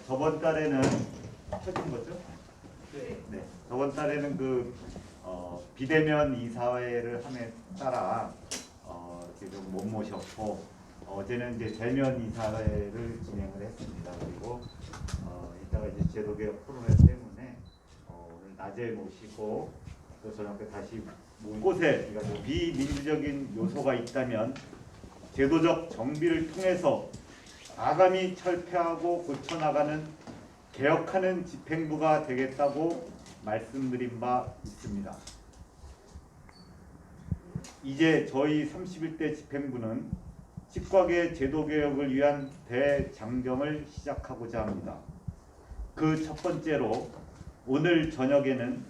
저번 달에는 켜진 거죠? 네. 저번 달에는 비대면 이사회를 함에 따라 이렇게 좀 못 모셨고 어제는 이제 대면 이사회를 진행을 했습니다. 그리고 이따가 이제 제도개혁 토론회 때문에 오늘 낮에 모시고 또 저녁에 다시 곳에 그러니까 비민주적인 요소가 있다면 제도적 정비를 통해서 아감히 철폐하고 고쳐나가는 개혁하는 집행부가 되겠다고 말씀드린 바 있습니다. 이제 저희 31대 집행부는 치과계 제도개혁을 위한 대장정을 시작하고자 합니다. 그 첫 번째로 오늘 저녁에는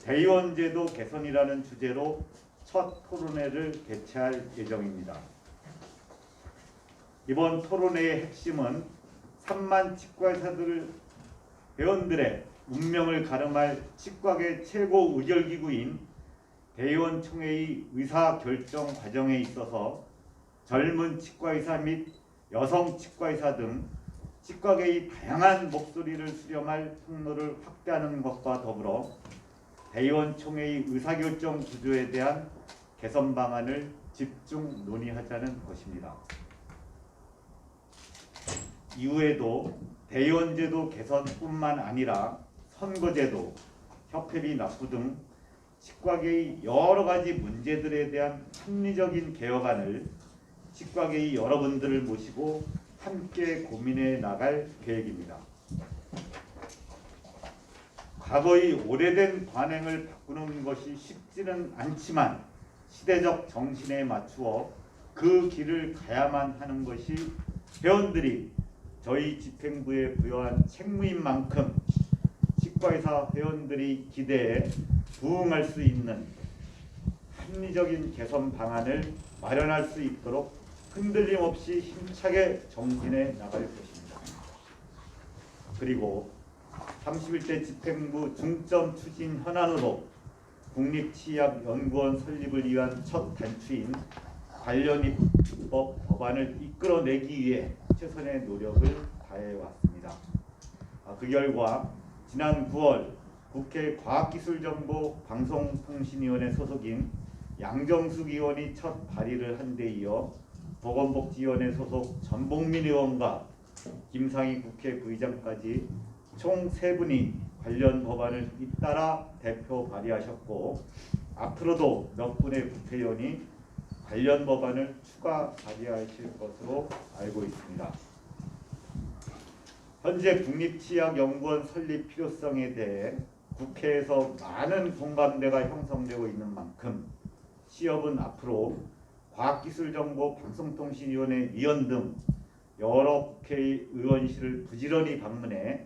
대의원제도 개선이라는 주제로 첫 토론회를 개최할 예정입니다. 이번 토론회의 핵심은 3만 치과의사들 회원들의 운명을 가름할 치과계 최고 의결기구인 대의원총회의 의사결정 과정에 있어서 젊은 치과의사 및 여성 치과의사 등 치과계의 다양한 목소리를 수렴할 통로를 확대하는 것과 더불어 대의원총회의 의사결정 구조에 대한 개선 방안을 집중 논의하자는 것입니다. 이후에도 대의원제도 개선뿐만 아니라 선거제도, 협회비 납부 등 치과계의 여러 가지 문제들에 대한 합리적인 개혁안을 치과계의 여러분들을 모시고 함께 고민해 나갈 계획입니다. 과거의 오래된 관행을 바꾸는 것이 쉽지는 않지만 시대적 정신에 맞추어 그 길을 가야만 하는 것이 회원들이 저희 집행부에 부여한 책무인 만큼 치과의사 회원들이 기대에 부응할 수 있는 합리적인 개선 방안을 마련할 수 있도록 흔들림 없이 힘차게 정진해 나갈 것입니다. 그리고 31대 집행부 중점 추진 현안으로 국립치의학연구원 설립을 위한 첫 단추인 관련 입법 법안을 이끌어내기 위해 최선의 노력을 다해왔습니다. 그 결과 지난 9월 국회 과학기술정보방송통신위원회 소속인 양정숙 의원이 첫 발의를 한 데 이어 보건복지위원회 소속 전복민 의원과 김상희 국회 부의장까지 총 3분이 관련 법안을 잇따라 대표 발의하셨고 앞으로도 몇 분의 국회의원이 관련 법안을 추가 발의하실 것으로 알고 있습니다. 현재 국립치의학연구원 설립 필요성에 대해 국회에서 많은 공감대가 형성되고 있는 만큼 시협은 앞으로 과학기술정보방송통신위원회 위원 등 여러 국회의 의원실을 부지런히 방문해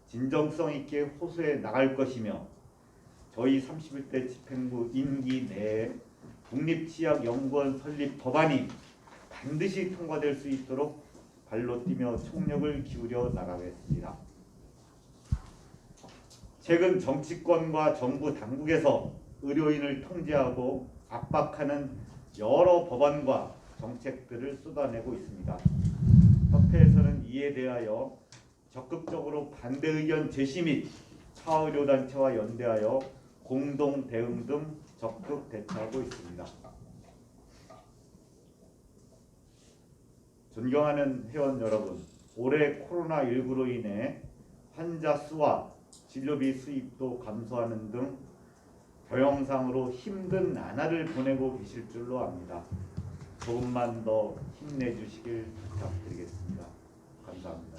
진정성 있게 호소해 나갈 것이며 저희 31대 집행부 임기 내에 국립치의학연구원 설립 법안이 반드시 통과될 수 있도록 발로 뛰며 총력을 기울여 나가겠습니다. 최근 정치권과 정부 당국에서 의료인을 통제하고 압박하는 여러 법안과 정책들을 쏟아내고 있습니다. 협회에서는 이에 대하여 적극적으로 반대 의견 제시 및 타의료단체와 연대하여 공동 대응 등 적극 대처하고 있습니다. 존경하는 회원 여러분, 올해 코로나19로 인해 환자 수와 진료비 수입도 감소하는 등 경영상으로 힘든 나날을 보내고 계실 줄로 압니다. 조금만 더 힘내주시길 부탁드리겠습니다. 감사합니다.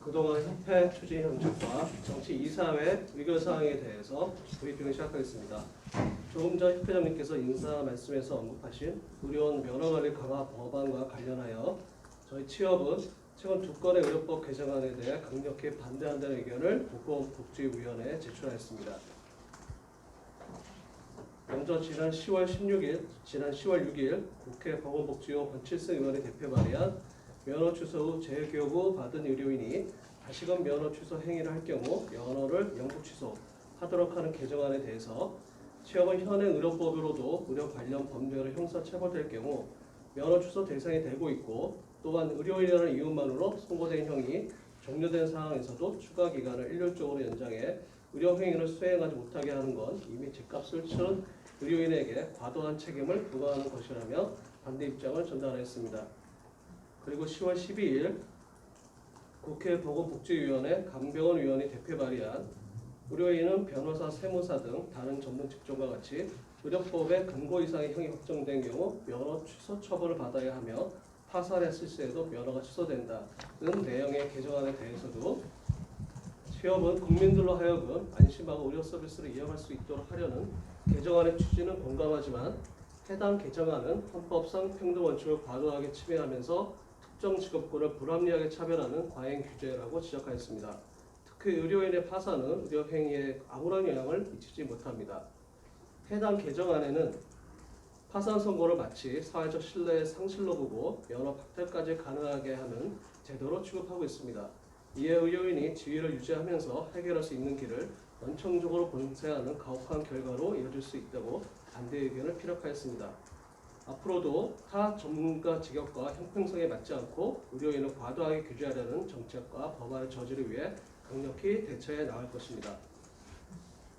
그동안 협회 추진 형식과 정치 이사회 의결사항에 대해서 브리핑을 시작하겠습니다. 조금 전 협회장님께서 인사 말씀에서 언급하신 의료원 면허관리 강화 법안과 관련하여 저희 취업은 최근 2건의 의료법 개정안에 대해 강력히 반대한다는 의견을 보건복지위원회에 제출하였습니다. 먼저 지난 10월 6일 국회 보건복지위 권칠승 의원이 대표 발의한 면허 취소 후 재교육 후 받은 의료인이 다시금 면허 취소 행위를 할 경우 면허를 영구 취소하도록 하는 개정안에 대해서 취업은 현행 의료법으로도 의료 관련 범죄로 형사 처벌될 경우 면허 취소 대상이 되고 있고 또한 의료인이라는 이유만으로 선고된 형이 종료된 상황에서도 추가 기간을 일률적으로 연장해 의료 행위를 수행하지 못하게 하는 건 이미 죗값을 치른 의료인에게 과도한 책임을 부과하는 것이라며 반대 입장을 전달했습니다. 그리고 10월 12일 국회 보건복지위원회 강병원 의원이 대표 발의한 의료인은 변호사, 세무사 등 다른 전문 직종과 같이 의료법의 금고 이상의 형이 확정된 경우 면허 취소 처벌을 받아야 하며 파산했을 시에도 면허가 취소된다는 내용의 개정안에 대해서도 취업은 국민들로 하여금 안심하고 의료 서비스를 이용할 수 있도록 하려는 개정안의 취지는 공감하지만 해당 개정안은 헌법상 평등 원칙을 과도하게 침해하면서 특정 직업군을 불합리하게 차별하는 과잉 규제라고 지적하였습니다. 특히 의료인의 파산은 의료 행위에 아무런 영향을 미치지 못합니다. 해당 개정안에는 파산 선고를 마치 사회적 신뢰의 상실로 보고 면허 박탈까지 가능하게 하는 제도로 취급하고 있습니다. 이에 의료인이 지위를 유지하면서 해결할 수 있는 길을 원청적으로 봉쇄하는 가혹한 결과로 이어질 수 있다고 반대 의견을 피력하였습니다. 앞으로도 타 전문가 직역과 형평성에 맞지 않고 의료인을 과도하게 규제하려는 정책과 법안의 저지를 위해 강력히 대처해 나갈 것입니다.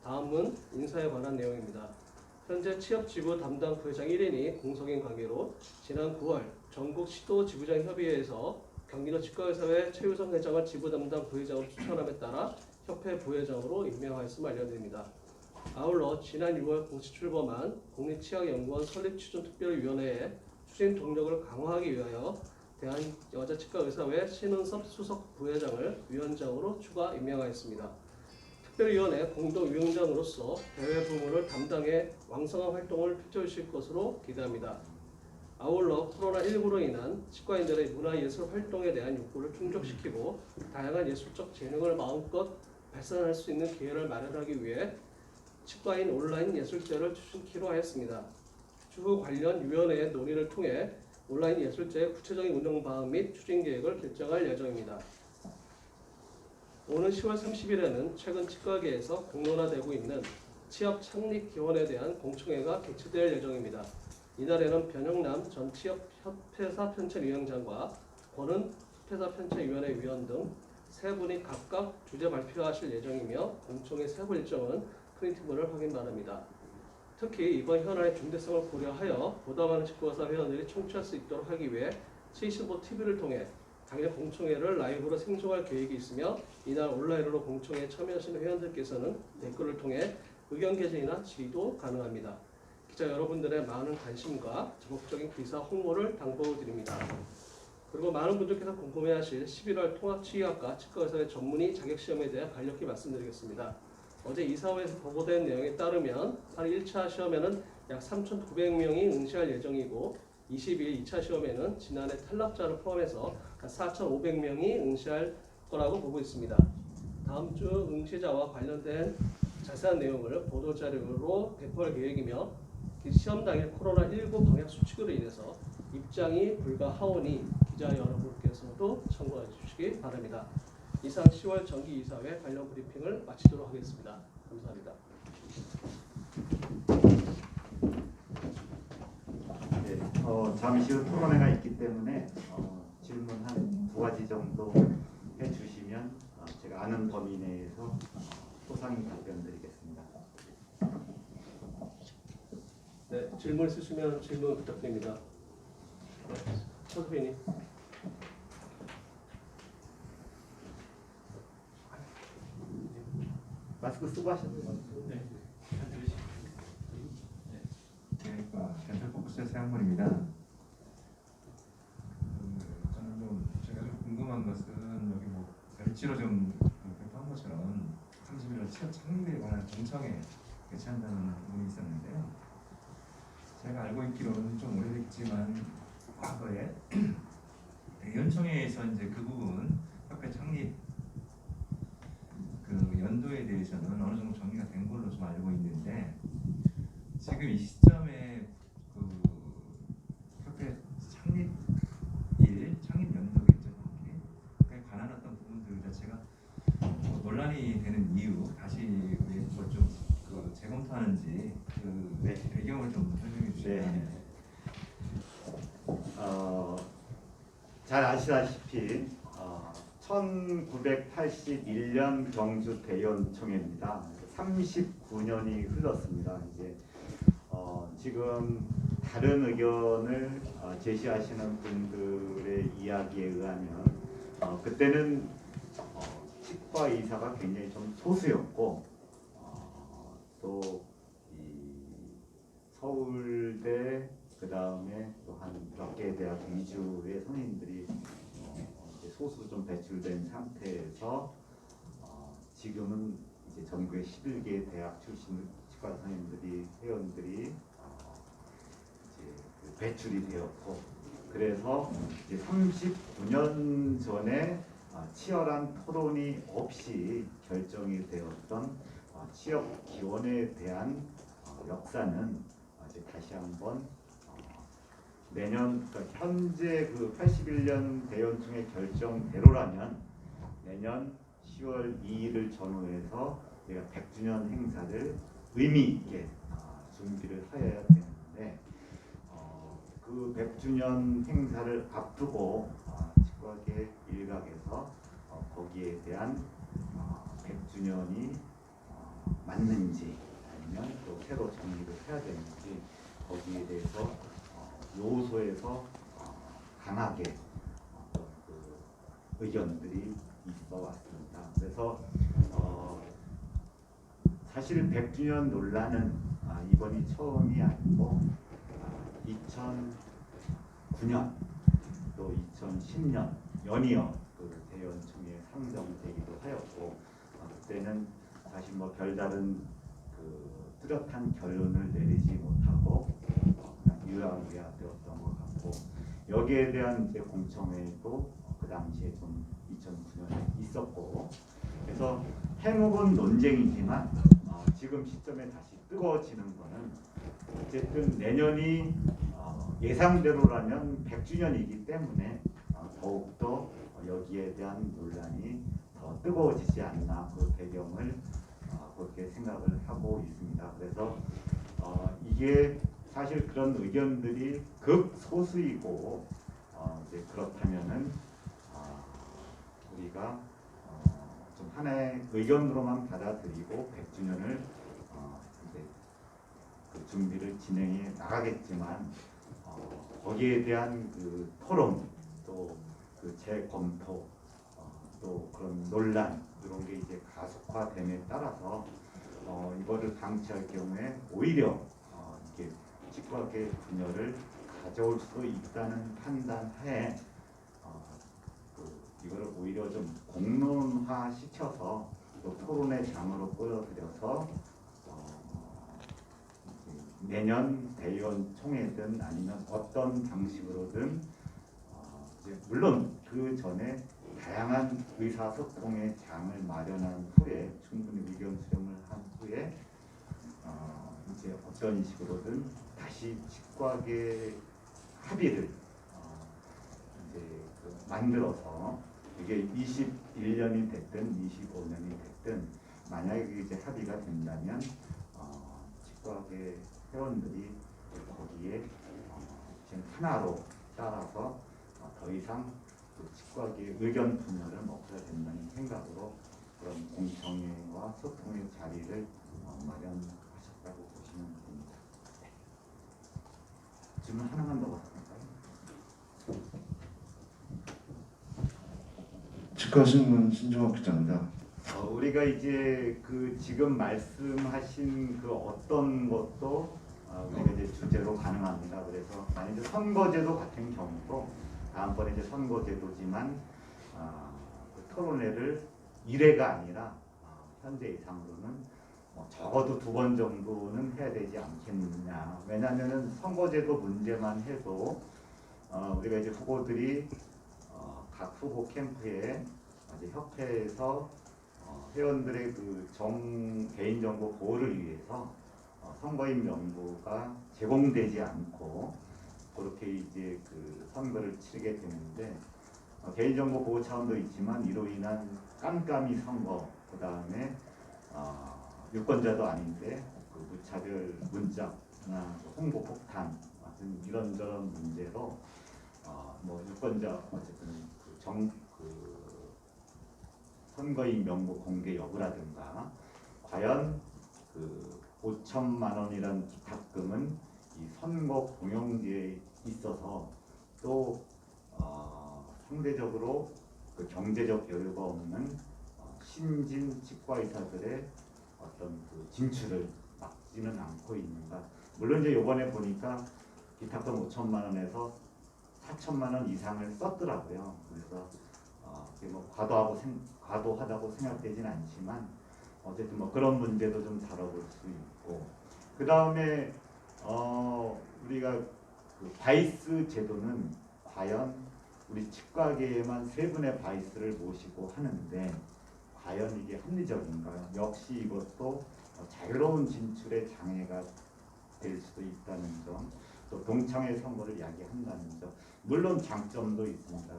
다음은 인사에 관한 내용입니다. 현재 취업지부 담당 부회장 1인이 공석인 관계로 지난 9월 전국 시도지부장협의회에서 경기도 치과의사회 최유성 회장을 지부 담당 부회장으로 추천함에 따라 협회 부회장으로 임명하였음을 알려드립니다. 아울러 지난 6월 공식 출범한 국립치약연구원 설립추진특별위원회의 추진 동력을 강화하기 위하여 대한여자치과의사회 신은섭 수석 부회장을 위원장으로 추가 임명하였습니다. 특별위원회 공동위원장으로서 대외 부문을 담당해 왕성한 활동을 펼쳐주실 것으로 기대합니다. 아울러 코로나19로 인한 치과인들의 문화예술 활동에 대한 욕구를 충족시키고 다양한 예술적 재능을 마음껏 발산할 수 있는 기회를 마련하기 위해 치과인 온라인 예술제를 추진키로 하였습니다. 추후 관련 위원회의 논의를 통해 온라인 예술제의 구체적인 운영 방안 및 추진 계획을 결정할 예정입니다. 오는 10월 30일에는 최근 치과계에서 공론화되고 있는 취업 창립 기원에 대한 공청회가 개최될 예정입니다. 이날에는 변영남 전 취업협회사편찬위원장과 권은 협회사편찬위원회 위원 등 세 분이 각각 주제 발표하실 예정이며 공청회 세부 일정은 프린트물을 확인 바랍니다. 특히 이번 현안의 중대성을 고려하여 보다 많은 치과의사 회원들이 청취할 수 있도록 하기 위해 75TV를 통해 당일 공청회를 라이브로 생중할 계획이 있으며 이날 온라인으로 공청회에 참여하시는 회원들께서는 댓글을 통해 의견 개진이나 질의도 가능합니다. 기자 여러분들의 많은 관심과 적극적인 기사 홍보를 당부드립니다. 그리고 많은 분들께서 궁금해하실 11월 통합치의학과 치과의사회 전문의 자격시험에 대해 간략히 말씀드리겠습니다. 어제 이사회에서 보고된 내용에 따르면 1차 시험에는 약 3,900명이 응시할 예정이고 22일 2차 시험에는 지난해 탈락자를 포함해서 4,500명이 응시할 거라고 보고 있습니다. 다음 주 응시자와 관련된 자세한 내용을 보도자료로 배포할 계획이며 시험 당일 코로나19 방역 수칙으로 인해서 입장이 불가하오니 기자 여러분께서도 참고해 주시기 바랍니다. 이상 10월 정기이사회 관련 브리핑을 마치도록 하겠습니다. 감사합니다. 네, 잠시 후 토론회가 있기 때문에 질문 한 2가지 정도 해주시면 제가 아는 범위 내에서 소상히 답변 드리겠습니다. 네, 질문 있으시면 질문 부탁드립니다. 선생님. 마스크 쓰고 하셔도 돼요. 네. 덴탈 포커스의 세양물입니다. 저는 제가 좀 궁금한 것은 여기 별지로 좀 발표한 것처럼 30일 취업 창립에 관한 공청회 개최한다는 부분이 있었는데요. 제가 알고 있기로는 좀 오래됐지만 과거에 위원총회에서 이제 그 부분 협회 창립 그 연도에 대해서는 어느 정도 정리가 된 걸로 좀 알고 있는데 지금 이 시점에 그 협회 창립일, 창립 연도겠죠. 그에 관한 어떤 부분들 자체가 논란이 되는 이유 다시 왜 그걸 좀 재검토하는지 잘 아시다시피 1981년 경주 대연총회입니다. 39년이 흘렀습니다. 이제 지금 다른 의견을 제시하시는 분들의 이야기에 의하면 그때는 치과 의사가 굉장히 좀 소수였고 또 이 서울대 그 다음에 또 한 몇 개 대학 위주의 선생님들이 이제 소수 좀 배출된 상태에서 지금은 이제 전국의 11개 대학 출신 치과 선생님들이 회원들이 이제 그 배출이 되었고 그래서 이제 39년 전에 치열한 토론이 없이 결정이 되었던 취업 기원에 대한 역사는 이제 다시 한번 내년 그러니까 현재 그 81년 대연총회 결정대로라면 내년 10월 2일을 전후해서 우리가 100주년 행사를 의미 있게 준비를 하여야 되는데 그 100주년 행사를 앞두고 치과계 일각에서 거기에 대한 100주년이 맞는지 아니면 또 새로 정리를 해야 되는지 거기에 대해서 요소에서 강하게 그 의견들이 있어 왔습니다. 그래서 사실 100주년 논란은 이번이 처음이 아니고 2009년 또 2010년 연이어 그 대연총회에 상정되기도 하였고 그때는 사실 뭐 별다른 그 뚜렷한 결론을 내리지 못하고 그냥 유야무야 되었던 것 같고 여기에 대한 이제 공청회도 그 당시에 좀 2009년에 있었고 그래서 해묵은 논쟁이지만 지금 시점에 다시 뜨거워지는 거는 어쨌든 내년이 예상대로라면 100주년이기 때문에 더욱더 여기에 대한 논란이 더 뜨거워지지 않나 그 배경을 그렇게 생각을 하고 있습니다. 그래서 이게 사실 그런 의견들이 극소수이고 이제 그렇다면은 우리가 좀 하나의 의견으로만 받아들이고 100주년을 이제 그 준비를 진행해 나가겠지만 거기에 대한 그 토론 또 그 재검토 또 그런 논란 이런 게 이제 가속화됨에 따라서 이거를 방치할 경우에 오히려 이게 치과계 분열을 가져올 수 있다는 판단하에 이거를 오히려 좀 공론화 시켜서 또 토론의 장으로 끌어들여서 내년 대의원 총회든 아니면 어떤 방식으로든 이제 물론 그 전에 다양한 의사소통의 장을 마련한 후에 충분히 의견 수렴을 한 후에 이제 어떤 식으로든 다시 치과계 합의를 이제 그 만들어서 이게 21년이 됐든 25년이 됐든 만약에 이제 합의가 된다면 치과계 회원들이 거기에 지금 하나로 따라서 더 이상 그 치과계 의견 분열은 없어야 된다는 생각으로 그런 공청회와 소통의 자리를 마련하셨다고 보시면 됩니다. 네. 질문 하나만 더 받을까요? 치과신문 신종학 기자입니다. 우리가 이제 그 지금 말씀하신 그 어떤 것도 우리가 이제 주제로 가능합니다. 그래서 만약에 선거제도 같은 경우도 다음번에 이제 선거제도지만 그 토론회를 1회가 아니라 현재 이상으로는 적어도 2번 정도는 해야 되지 않겠느냐. 왜냐하면은 선거제도 문제만 해도 우리가 이제 후보들이 각 후보 캠프에 이제 협회에서 회원들의 그 개인정보 보호를 위해서 선거인 명부가 제공되지 않고 그렇게 이제 그 선거를 치르게 되는데 개인정보 보호 차원도 있지만 이로 인한 깜깜이 선거 그 다음에 유권자도 아닌데 그 무차별 문자나 홍보 폭탄 같은 이런저런 문제로 뭐 유권자 어쨌든 선거인 명부 공개 여부라든가 과연 그 5천만 원이라는 기탁금은 이 선거 공영지에 있어서 또 상대적으로 그 경제적 여유가 없는 신진 치과 의사들의 어떤 그 진출을 막지는 않고 있는가. 물론 이제 이번에 보니까 기탁금 5천만 원에서 4천만 원 이상을 썼더라고요. 그래서 그게 뭐 과도하다고 생각되진 않지만 어쨌든 뭐 그런 문제도 좀 다뤄볼 수 있고, 그 다음에 우리가 그 바이스 제도는 과연 우리 치과계에만 세 분의 바이스를 모시고 하는데 과연 이게 합리적인가요? 역시 이것도 자유로운 진출의 장애가 될 수도 있다는 점, 또 동창회 선거를 야기한다는 점, 물론 장점도 있습니다.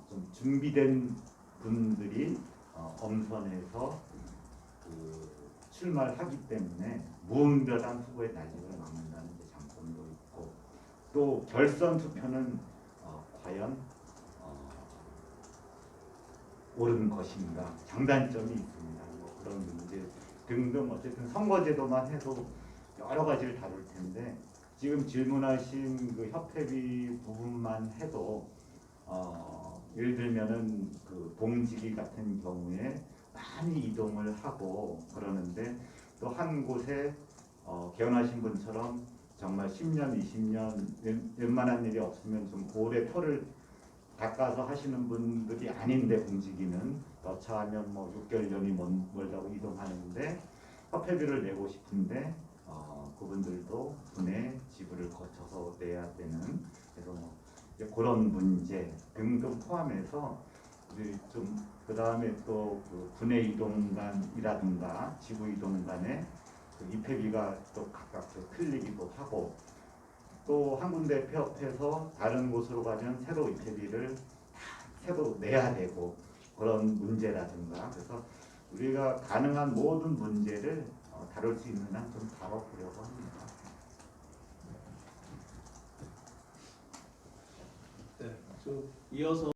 좀 준비된 분들이 엄선해서 그 출마를 하기 때문에 무분별한 후보의 난입을 막는다는 게 장점도 있고, 또 결선 투표는 과연 옳은 것인가 장단점이 있습니다. 뭐 그런 문제 등등 어쨌든 선거제도만 해도 여러 가지를 다룰 텐데 지금 질문하신 그 협회비 부분만 해도 예를 들면은 그 봉지기 같은 경우에 많이 이동을 하고 그러는데 또 한 곳에 개원하신 분처럼 정말 10년, 20년 웬만한 일이 없으면 좀 오래 털을 닦아서 하시는 분들이 아닌데 봉지기는 여차하면 뭐 6개월 년이 멀다고 이동하는데 협회비를 내고 싶은데 그분들도 분의 지불을 거쳐서 내야 되는, 그래서 뭐 그런 문제 등등 포함해서 우리 좀 그 다음에 또 그 분해 이동간이라든가 지구 이동간의 그 입회비가 또 각각 또 틀리기도 하고, 또 한 군데 폐업해서 다른 곳으로 가면 새로 입회비를 다 새로 내야 되고 그런 문제라든가, 그래서 우리가 가능한 모든 문제를 다룰 수 있는 한 좀 다뤄보려고 합니다. 네, 좀 이어서